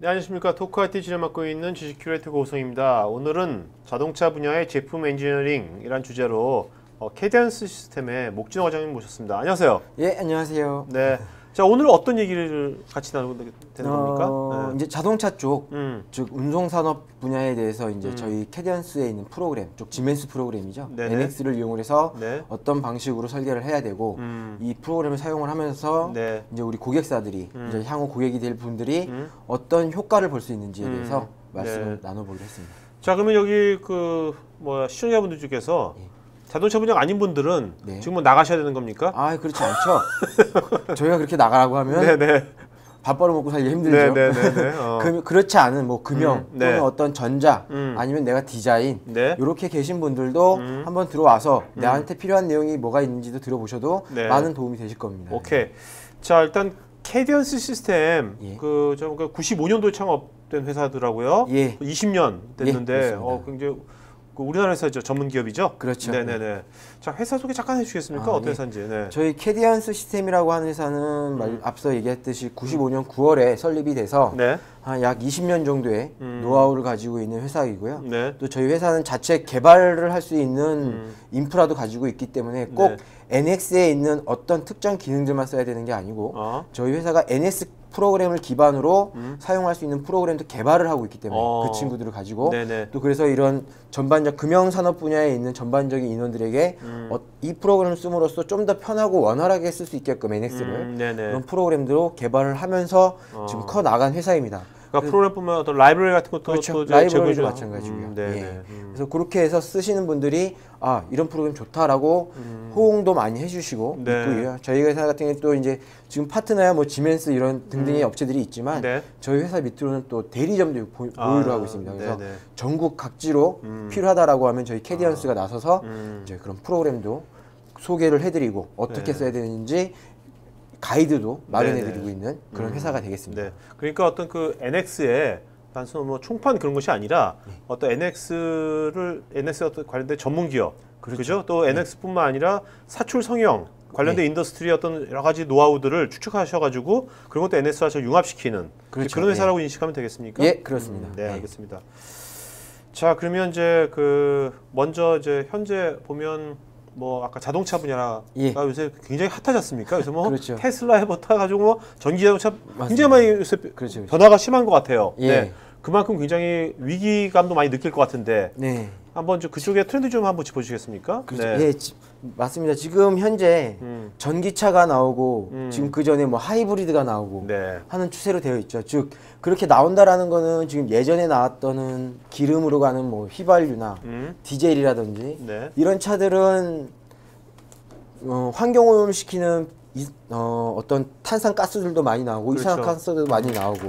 네, 안녕하십니까. 토크아이티 진행 맡고 있는 주식 큐레이터 고우성입니다. 오늘은 자동차 분야의 제품 엔지니어링이란 주제로 캐디언스 시스템의 목진호 과장님 모셨습니다. 안녕하세요. 예, 안녕하세요. 네. 자, 오늘 어떤 얘기를 같이 나누게 되는 겁니까? 네. 이제 자동차 쪽, 즉 운송산업 분야에 대해서 이제 저희 캐디언스에 있는 프로그램, 쪽 지멘스 프로그램이죠. 네네. NX를 이용해서 네. 어떤 방식으로 설계를 해야 되고 이 프로그램을 사용을 하면서 네. 이제 우리 고객사들이 이제 향후 고객이 될 분들이 어떤 효과를 볼 수 있는지에 대해서 말씀을 나눠보기로 했습니다. 자, 그러면 여기 시청자분들 중에서 자동차 분야가 아닌 분들은 네. 지금 뭐 나가셔야 되는 겁니까? 아, 그렇지 않죠. 저희가 그렇게 나가라고 하면 네네. 밥 벌어 먹고 살기 힘들죠. 네네네. 그렇지 않은 뭐 금형 네. 또는 어떤 전자 아니면 내가 디자인 네. 이렇게 계신 분들도 한번 들어와서 나한테 필요한 내용이 뭐가 있는지도 들어보셔도 네. 많은 도움이 되실 겁니다. 오케이. 자, 일단 캐디언스 시스템 예. 95년도에 창업된 회사더라고요. 예. 20년 됐는데 예, 그렇습니다. 굉장히 우리나라 회사죠. 전문 기업이죠. 그렇죠. 네네네. 자, 회사 소개 잠깐 해주시겠습니까? 어떤 예. 회사인지. 네. 저희 캐디언스 시스템이라고 하는 회사는 앞서 얘기했듯이 95년 9월에 설립이 돼서 네. 한 약 20년 정도의 노하우를 가지고 있는 회사이고요. 네. 또 저희 회사는 자체 개발을 할 수 있는 인프라도 가지고 있기 때문에 꼭 NX에 있는 어떤 특정 기능들만 써야 되는 게 아니고 저희 회사가 NX 프로그램을 기반으로 사용할 수 있는 프로그램도 개발을 하고 있기 때문에 그 친구들을 가지고 네네. 또 그래서 이런 전반적 금융산업 분야에 있는 전반적인 인원들에게 이 프로그램을 씀으로써 좀 더 편하고 원활하게 쓸 수 있게끔 NX를 네네. 그런 프로그램도 개발을 하면서 지금 커 나간 회사입니다. 그러니까 프로그램뿐만 어떤 라이브러리 같은 것도 그렇죠. 또 라이브러리도 제공해주나? 마찬가지고요. 네네. 예. 그래서 그렇게 해서 쓰시는 분들이 아 이런 프로그램 좋다라고 호응도 많이 해주시고 네. 있고요. 저희 회사 같은 경우 또 이제 지금 파트너야 뭐 지멘스 이런 등등의 업체들이 있지만 네. 저희 회사 밑으로는 또 대리점도 보유를 하고 있습니다. 그래서 네네. 전국 각지로 필요하다라고 하면 저희 캐디언스가 나서서 이제 그런 프로그램도 소개를 해드리고 어떻게 써야 되는지 가이드도 마련해드리고 네네. 있는 그런 회사가 되겠습니다. 네. 그러니까 어떤 그 NX에 단순 뭐 총판 그런 것이 아니라 어떤 NX에 어떤 관련된 전문 기업, 그렇죠? 또 NX뿐만 아니라 사출 성형 관련된 인더스트리의 어떤 여러 가지 노하우들을 추측하셔가지고 그런 것도 NX와 저 융합시키는 그렇죠. 그런 회사라고 인식하면 되겠습니까? 예, 그렇습니다. 네, 알겠습니다. 자, 그러면 이제 먼저 이제 현재 보면 뭐 아까 자동차 분야가 예. 요새 굉장히 핫하지 않습니까? 그래서 뭐 그렇죠. 테슬라부터 가지고 뭐 전기 자동차 굉장히 많이 요새 그렇죠. 변화가 심한 것 같아요. 예. 네. 그만큼 굉장히 위기감도 많이 느낄 것 같은데 네. 한번 그쪽의 트렌드 좀 한번 짚어주시겠습니까? 그렇죠. 예, 맞습니다. 지금 현재 전기차가 나오고 지금 그 전에 뭐 하이브리드가 나오고 네. 하는 추세로 되어 있죠. 즉 그렇게 나온다라는 거는 지금 예전에 나왔던 기름으로 가는 뭐 휘발유나 디젤이라든지 네. 이런 차들은 환경 오염을 시키는 어떤 탄산가스들도 많이 나오고 그렇죠. 이산화탄소도 많이 나오고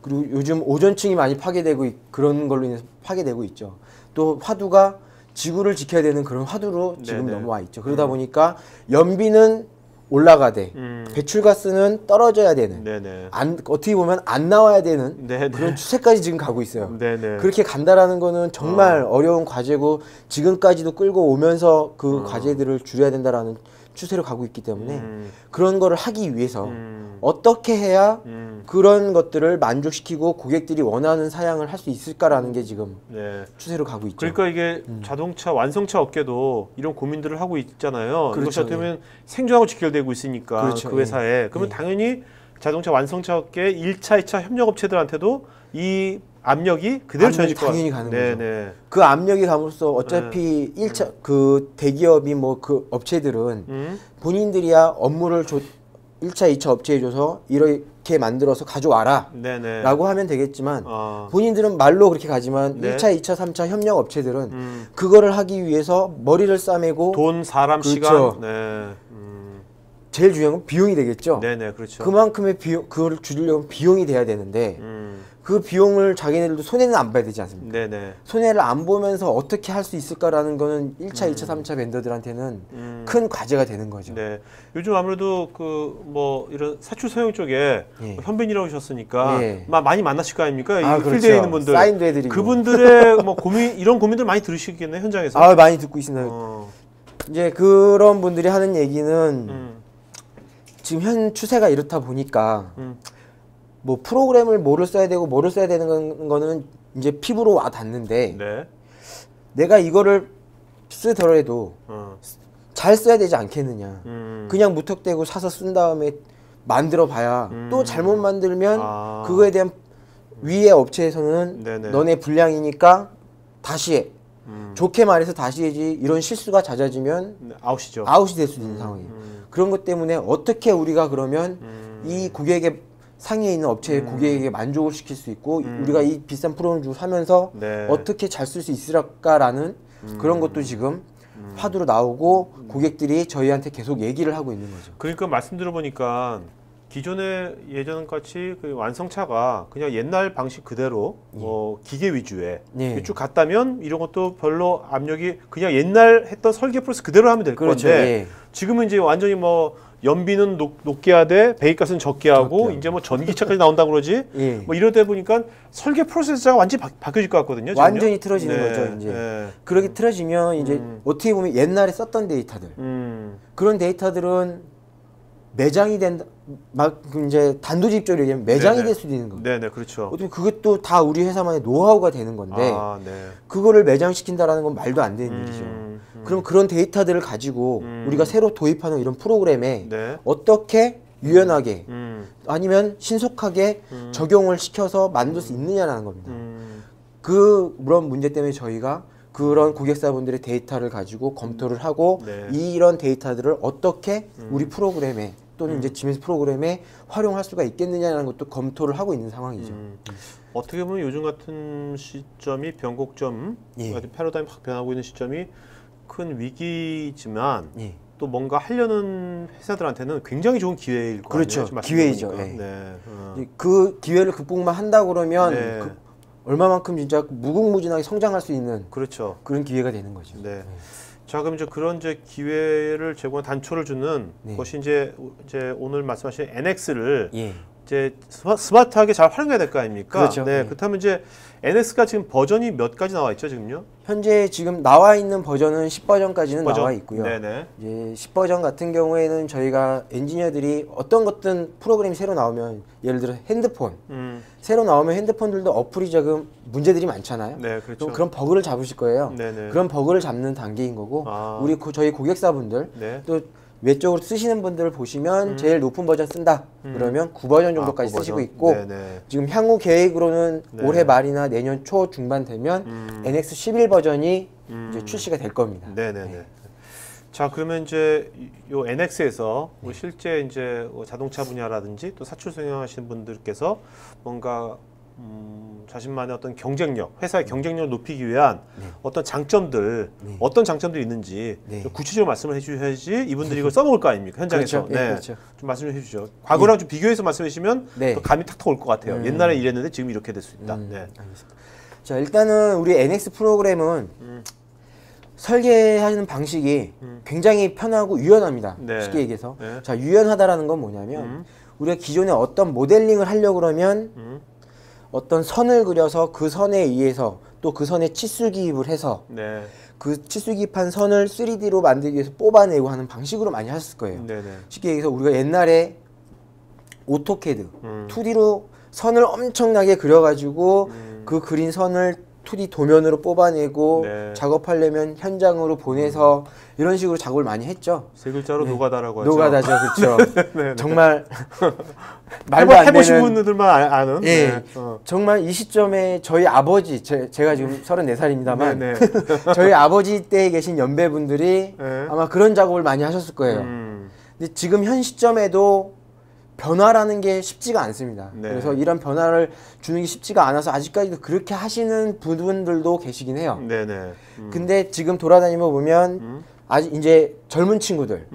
그리고 요즘 오존층이 많이 파괴되고 그런 걸로 인해서 파괴되고 있죠. 또 화두가 지구를 지켜야 되는 그런 화두로 지금 네네. 넘어와 있죠. 그러다 보니까 연비는 올라가되 배출가스는 떨어져야 되는 네네. 어떻게 보면 안 나와야 되는 네네. 그런 추세까지 지금 가고 있어요. 네네. 그렇게 간다라는 거는 정말 어려운 과제고 지금까지도 끌고 오면서 그 과제들을 줄여야 된다라는 추세로 가고 있기 때문에 그런 거를 하기 위해서 어떻게 해야 그런 것들을 만족시키고 고객들이 원하는 사양을 할 수 있을까라는 게 지금 네. 추세로 가고 있죠. 그러니까 이게 자동차 완성차 업계도 이런 고민들을 하고 있잖아요. 그렇죠. 이것이 어떻게 보면 생존하고 직결되고 있으니까 그렇죠. 그 회사에. 그러면 당연히 자동차 완성차 업계 1차, 2차 협력업체들한테도 이 압력이 그대로 전해질 것 당연히 가는 거죠. 네네. 그 압력이 감으로써 어차피 1차 그 대기업이 뭐 그 업체들은 본인들이야 업무를 1차, 2차 업체에 줘서 이렇게 만들어서 가져와라 네네. 라고 하면 되겠지만 본인들은 말로 그렇게 가지만 네. 1차, 2차, 3차 협력 업체들은 그거를 하기 위해서 머리를 싸매고 돈, 사람, 그렇죠. 시간. 네. 제일 중요한 건 비용이 되겠죠. 네네, 그렇죠. 그만큼의 비용, 그걸 줄이려면 비용이 돼야 되는데 그 비용을 자기네들도 손해는 안 봐야 되지 않습니까? 네네. 손해를 안 보면서 어떻게 할 수 있을까라는 거는 1차, 2차, 3차 벤더들한테는 큰 과제가 되는 거죠. 네. 요즘 아무래도 뭐 이런 사출 서형 쪽에 예. 현빈이라고 하셨으니까 예. 많이 만나실 거 아닙니까? 이 그렇죠. 필드에 있는 분들. 사인도 해드리고. 그분들의 뭐 이런 고민들 많이 들으시겠네, 현장에서. 많이 듣고 있습니다. 이제 그런 분들이 하는 얘기는 지금 현 추세가 이렇다 보니까 뭐 프로그램을 뭐를 써야 되고 뭐를 써야 되는 거는 이제 피부로 와 닿는데 네. 내가 이거를 쓰더라도 잘 써야 되지 않겠느냐. 그냥 무턱대고 사서 쓴 다음에 만들어 봐야 또 잘못 만들면 그거에 대한 위의 업체에서는 네네. 너네 불량이니까 다시 해. 좋게 말해서 다시 해지. 이런 실수가 잦아지면 네, 아웃이죠. 아웃이 될 수도 있는 상황이에요. 그런 것 때문에 어떻게 우리가 그러면 이 고객의 상위에 있는 업체의 고객에게 만족을 시킬 수 있고 우리가 이 비싼 프로그램을 주고 사면서 네. 어떻게 잘 쓸 수 있을까라는 그런 것도 지금 화두로 나오고 고객들이 저희한테 계속 얘기를 하고 있는 거죠. 그러니까 말씀 들어보니까 기존의 예전같이 그 완성차가 그냥 옛날 방식 그대로 기계 위주에 예. 쭉 갔다면 이런 것도 별로 압력이 그냥 옛날 했던 설계 프로세스 그대로 하면 될 그렇죠. 건데 예. 지금은 이제 완전히 뭐 연비는 높게 하되 배기가스는 적게 하고 이제 뭐 전기차까지 나온다 그러지 예. 뭐 이러다 보니까 설계 프로세스가 완전히 바뀌어질 것 같거든요. 지금요? 완전히 틀어지는 네, 거죠. 이제 네. 그렇게 틀어지면 이제 어떻게 보면 옛날에 썼던 데이터들 그런 데이터들은 매장이 된다. 막 이제 단도직입적으로 얘기하면 매장이 네네. 될 수도 있는 거예요. 네네 그렇죠. 어떻게 그것도 다 우리 회사만의 노하우가 되는 건데 네. 그거를 매장시킨다라는 건 말도 안 되는 일이죠. 그럼 그런 데이터들을 가지고 우리가 새로 도입하는 이런 프로그램에 네. 어떻게 유연하게 아니면 신속하게 적용을 시켜서 만들 수 있느냐라는 겁니다. 그런 문제 때문에 저희가 그런 고객사분들의 데이터를 가지고 검토를 하고 네. 이런 데이터들을 어떻게 우리 프로그램에 또는 이제 지메스 프로그램에 활용할 수가 있겠느냐라는 것도 검토를 하고 있는 상황이죠. 어떻게 보면 요즘 같은 시점이 변곡점, 예. 같은 패러다임이 확 변하고 있는 시점이 큰 위기지만 예. 또 뭔가 하려는 회사들한테는 굉장히 좋은 기회일 거 그렇죠. 아니에요? 지금 말씀 기회이죠. 들어보니까. 예. 네. 그 기회를 극복만 한다 그러면 네. 얼마만큼 진짜 무궁무진하게 성장할 수 있는 그렇죠. 그런 기회가 되는 거죠. 네. 자 그럼 이제 그런 이제 기회를 제공한 단초를 주는 네. 것이 이제 오늘 말씀하신 NX를 예. 이제 스마트하게 잘 활용해야 될 거 아닙니까? 그렇죠. 네. 네. 그렇다면 이제 NX가 지금 버전이 몇 가지 나와 있죠 지금요? 현재 지금 나와 있는 버전은 10버전까지는 버전? 나와 있고요. 네네. 이제 10버전 같은 경우에는 저희가 엔지니어들이 어떤 것든 프로그램이 새로 나오면 예를 들어 핸드폰 새로 나오면 핸드폰들도 어플이 조금 문제들이 많잖아요. 네, 그렇죠. 그럼 그런 버그를 잡으실 거예요. 네네. 그런 버그를 잡는 단계인 거고 우리 저희 고객사분들 네. 또 외적으로 쓰시는 분들을 보시면 제일 높은 버전 쓴다 그러면 9버전 정도까지 9버전. 쓰시고 있고 네네. 지금 향후 계획으로는 네. 올해 말이나 내년 초 중반 되면 NX 11 버전이 이제 출시가 될 겁니다. 네네네. 자 그러면 이제 요 NX에서 뭐 실제 이제 자동차 분야라든지 또 사출 승용하시는 분들께서 뭔가 자신만의 어떤 경쟁력, 회사의 경쟁력을 높이기 위한 어떤 장점들, 어떤 장점들이 있는지 좀 구체적으로 말씀을 해주셔야지 이분들이 이걸 써먹을 거 아닙니까 현장에서. 그렇죠. 네, 그렇죠. 좀 말씀을 해주시죠. 과거랑 좀 비교해서 말씀해 주시면 네. 또 감이 탁탁 올 것 같아요. 옛날에 이랬는데 지금 이렇게 될 수 있다. 네. 알겠습니다. 자 일단은 우리 NX 프로그램은 설계하는 방식이 굉장히 편하고 유연합니다. 네. 쉽게 얘기해서. 네. 자 유연하다라는 건 뭐냐면 우리가 기존에 어떤 모델링을 하려고 그러면 어떤 선을 그려서 그 선에 의해서 또 그 선에 치수 기입을 해서 네. 그 치수 기입한 선을 3D로 만들기 위해서 뽑아내고 하는 방식으로 많이 하셨을 거예요. 네네. 쉽게 얘기해서 우리가 옛날에 오토캐드 2D로 선을 엄청나게 그려가지고 그 그린 선을 2D 도면으로 뽑아내고 네. 작업하려면 현장으로 보내서 이런 식으로 작업을 많이 했죠. 세 글자로 노가다라고 하죠. 노가다죠, 그렇죠. 네, 네. 정말 말도 안 해보신 되는. 분들만 아는. 예, 네. 정말 이 시점에 저희 아버지, 제가 지금 34살입니다만 네, 저희 아버지 때에 계신 연배분들이 네. 아마 그런 작업을 많이 하셨을 거예요. 근데 지금 현 시점에도 변화라는 게 쉽지가 않습니다. 네. 그래서 이런 변화를 주는 게 쉽지가 않아서 아직까지도 그렇게 하시는 분들도 계시긴 해요. 네네. 근데 지금 돌아다니며 보면 아직 이제 젊은 친구들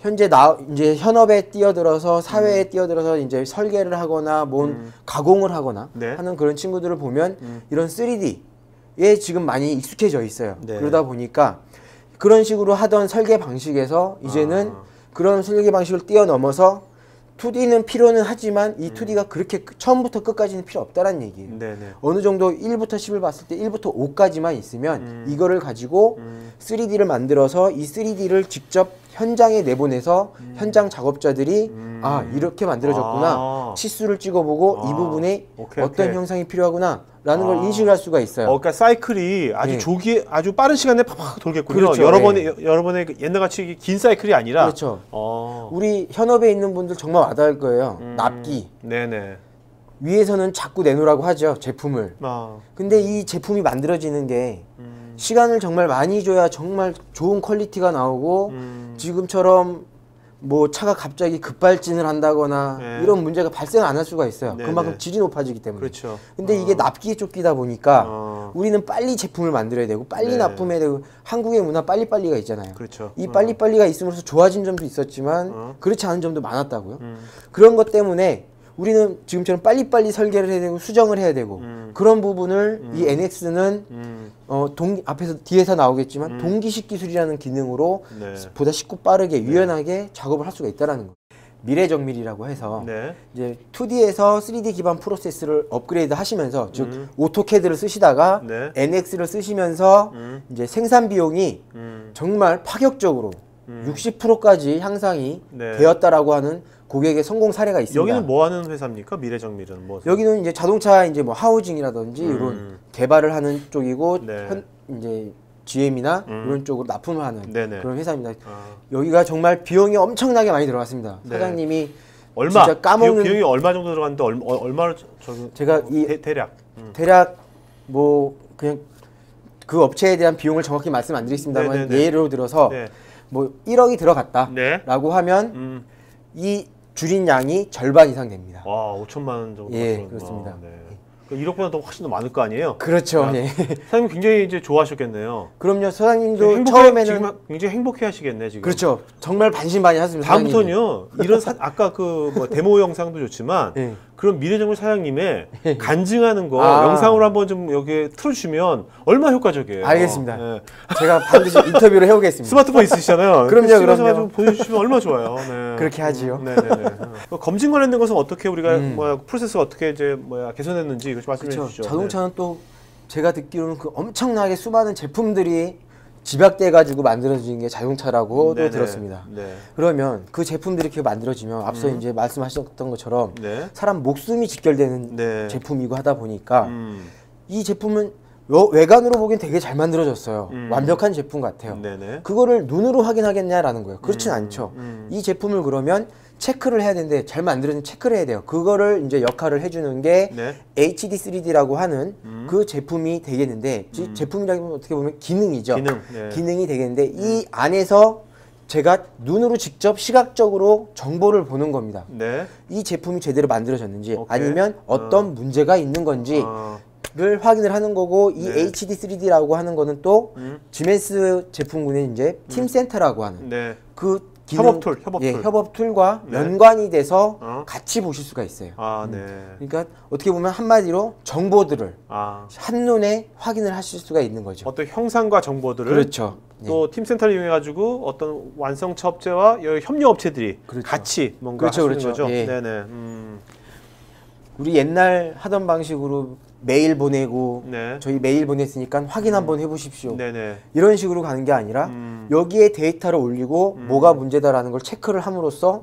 현재 이제 현업에 뛰어들어서 사회에 뛰어들어서 이제 설계를 하거나 뭔 가공을 하거나 네. 하는 그런 친구들을 보면 이런 3D에 지금 많이 익숙해져 있어요. 네. 그러다 보니까 그런 식으로 하던 설계 방식에서 이제는 그런 설계 방식을 뛰어넘어서 2D는 필요는 하지만 이 2D가 그렇게 처음부터 끝까지는 필요 없다라는 얘기예요. 네네. 어느 정도 1부터 10을 봤을 때 1부터 5까지만 있으면 이거를 가지고 3D를 만들어서 이 3D를 직접 현장에 내보내서 현장 작업자들이 아 이렇게 만들어졌구나 치수를 찍어보고 이 부분에 어떤 형상이 필요하구나 라는 걸 인식할 수가 있어요. 그러니까 사이클이 아주 아주 빠른 시간에 팍팍 돌겠군요. 그렇죠. 여러 번의 옛날같이 긴 사이클이 아니라. 그렇죠. 우리 현업에 있는 분들 정말 와닿을 거예요. 납기. 네네. 위에서는 자꾸 내놓으라고 하죠, 제품을. 근데 이 제품이 만들어지는 게 시간을 정말 많이 줘야 정말 좋은 퀄리티가 나오고 지금처럼 뭐 차가 갑자기 급발진을 한다거나 이런 문제가 발생 안 할 수가 있어요. 그만큼 질이 높아지기 때문에. 그렇죠. 근데 이게 납기에 쫓기다 보니까 우리는 빨리 제품을 만들어야 되고 빨리 납품해야 되고 한국의 문화 빨리빨리가 있잖아요. 그렇죠. 이 빨리빨리가 있으면서 좋아진 점도 있었지만 그렇지 않은 점도 많았다고요. 그런 것 때문에 우리는 지금처럼 빨리빨리 설계를 해야 되고 수정을 해야 되고 그런 부분을 이 NX는 앞에서 뒤에서 나오겠지만 동기식 기술이라는 기능으로 보다 쉽고 빠르게 유연하게 작업을 할 수가 있다라는 거예요. 미래 정밀이라고 해서 이제 2D에서 3D 기반 프로세스를 업그레이드 하시면서 즉 오토캐드를 쓰시다가 NX를 쓰시면서 이제 생산 비용이 정말 파격적으로 60%까지 향상이 되었다라고 하는 고객의 성공 사례가 있습니다. 여기는 뭐 하는 회사입니까? 미래정밀은 뭐? 여기는 이제 자동차 이제 뭐 하우징이라든지 이런 개발을 하는 쪽이고 이제 GM이나 이런 쪽으로 납품을 하는 그런 회사입니다. 여기가 정말 비용이 엄청나게 많이 들어갔습니다. 사장님이 진짜 까먹는 비용이 얼마 정도 들어갔는데 얼마를 제가 대략 뭐 그냥 그 업체에 대한 비용을 정확히 말씀 안 드리겠습니다만 예로 들어서 뭐 1억이 들어갔다라고 하면 이 줄인 양이 절반 이상 됩니다. 와, 5천만 원 정도. 예, 그렇습니다. 1억보다 더 훨씬 더 많을 거 아니에요? 그렇죠. 예. 사장님 굉장히 이제 좋아하셨겠네요. 그럼요. 사장님도 처음에는 지금 굉장히 행복해 하시겠네, 지금. 그렇죠. 정말 반신반의하셨습니다. 다음부터는요. 이런 아까 그 뭐 데모 영상도 좋지만 그런 미래정밀 사장님의 간증하는 거 영상으로 한번 좀 여기에 틀어주시면 얼마나 효과적이에요. 알겠습니다. 제가 반드시 인터뷰를 해오겠습니다. 스마트폰 있으시잖아요. 그럼요. 좀 보여주시면 얼마나 좋아요. 그렇게 하지요. 검진 관련된 것은 어떻게 우리가 프로세스가 어떻게 이제 개선했는지 이것 좀 말씀해 주시죠. 자동차는 또 제가 듣기로는 그 엄청나게 수많은 제품들이 집약돼 가지고 만들어진 게 자동차라고도 들었습니다. 그러면 그 제품들이 이렇게 만들어지면 앞서 이제 말씀하셨던 것처럼 사람 목숨이 직결되는 제품이고 하다 보니까 이 제품은 외관으로 보기엔 되게 잘 만들어졌어요. 완벽한 제품 같아요. 그거를 눈으로 확인하겠냐라는 거예요. 그렇진 않죠. 이 제품을 그러면 체크를 해야 되는데 잘 만들어진 체크를 해야 돼요. 그거를 이제 역할을 해주는 게 HD3D라고 하는 그 제품이 되겠는데 제품이라기보다 어떻게 보면 기능이죠. 기능이 되겠는데 이 안에서 제가 눈으로 직접 시각적으로 정보를 보는 겁니다. 이 제품이 제대로 만들어졌는지 아니면 어떤 문제가 있는 건지 를 확인을 하는 거고 이 HD3D라고 하는 거는 또 지멘스 제품군의 이제 팀센터라고 하는 그 기능, 협업 툴과 연관이 돼서 같이 보실 수가 있어요. 그러니까 어떻게 보면 한마디로 정보들을 한눈에 확인을 하실 수가 있는 거죠. 어떤 형상과 정보들을 그렇죠. 또 팀센터를 이용해 가지고 어떤 완성차 업체와 협력 업체들이 같이 뭔가 하시는 거죠. 우리 옛날 하던 방식으로 메일 보내고 저희 메일 보냈으니까 확인 한번 해보십시오. 이런 식으로 가는 게 아니라 여기에 데이터를 올리고 뭐가 문제다라는 걸 체크를 함으로써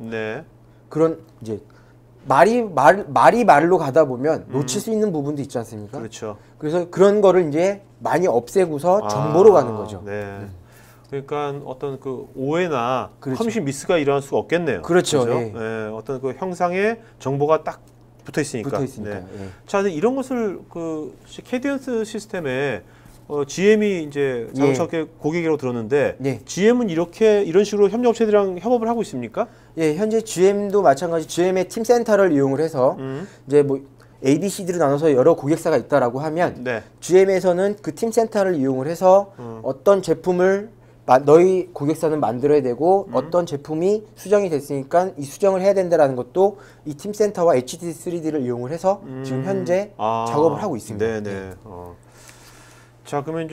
그런 이제 말로 가다 보면 놓칠 수 있는 부분도 있지 않습니까? 그래서 그런 거를 이제 많이 없애고서 정보로 가는 거죠. 그러니까 어떤 그 오해나 커뮤니케이션 미스가 일어날 수가 없겠네요. 그렇죠. 어떤 그 형상의 정보가 딱 붙어 있으니까. 자, 근데 이런 것을 그 캐디언스 시스템에 GM이 이제 자동차 고객이라고 들었는데 GM은 이런 식으로 협력업체들이랑 협업을 하고 있습니까? 현재 GM도 마찬가지 GM의 팀센터를 이용을 해서 이제 뭐 ABCD로 나눠서 여러 고객사가 있다라고 하면 GM에서는 그 팀센터를 이용을 해서 어떤 제품을 너희 고객사는 만들어야 되고 어떤 제품이 수정이 됐으니까 이 수정을 해야 된다라는 것도 이 팀센터와 HD3D를 이용을 해서 지금 현재 작업을 하고 있습니다. 자, 그러면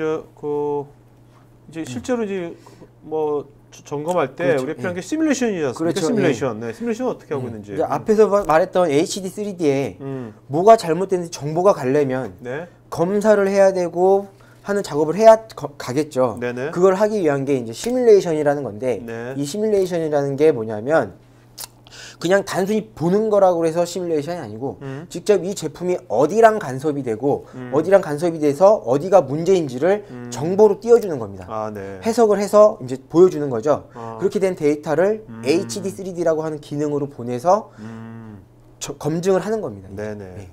이제 실제로 이제 뭐 점검할 때 우리가 필요한 게 시뮬레이션이지 않습니까? 시뮬레이션. 시뮬레이션은 어떻게 하고 있는지. 이제 앞에서 말했던 HD3D에 뭐가 잘못됐는지 정보가 가려면 검사를 해야 되고 하는 작업을 해야 가겠죠. 네네. 그걸 하기 위한 게 이제 시뮬레이션이라는 건데 네. 이 시뮬레이션이라는 게 뭐냐면 그냥 단순히 보는 거라고 해서 시뮬레이션이 아니고 직접 이 제품이 어디랑 간섭이 되고 어디랑 간섭이 돼서 어디가 문제인지를 정보로 띄워주는 겁니다. 아, 네. 해석을 해서 이제 보여주는 거죠. 아. 그렇게 된 데이터를 HD 3D라고 하는 기능으로 보내서 검증을 하는 겁니다. 네네. 네. 네.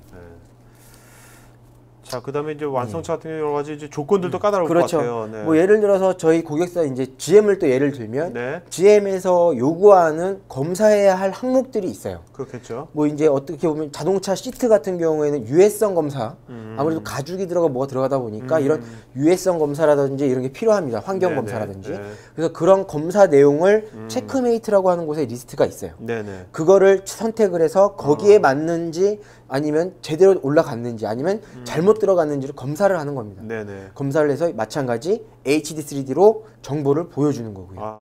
자, 그다음에 이제 완성차 같은 경우 여러 가지 이제 조건들도 까다로울 그렇죠. 것 같아요. 네. 뭐 예를 들어서 저희 고객사 이제 GM을 또 예를 들면 네. GM에서 요구하는 검사해야 할 항목들이 있어요. 그렇겠죠. 뭐 이제 어떻게 보면 자동차 시트 같은 경우에는 유해성 검사, 아무래도 가죽이 뭐가 들어가다 보니까 이런 유해성 검사라든지 이런 게 필요합니다. 환경 네네. 검사라든지. 네. 그래서 그런 검사 내용을 체크메이트라고 하는 곳에 리스트가 있어요. 네네. 그거를 선택을 해서 거기에 맞는지 아니면 제대로 올라갔는지 아니면 잘못 들어갔는지를 검사를 하는 겁니다. 네네. 검사를 해서 마찬가지 HD 3D로 정보를 보여주는 거고요. 아.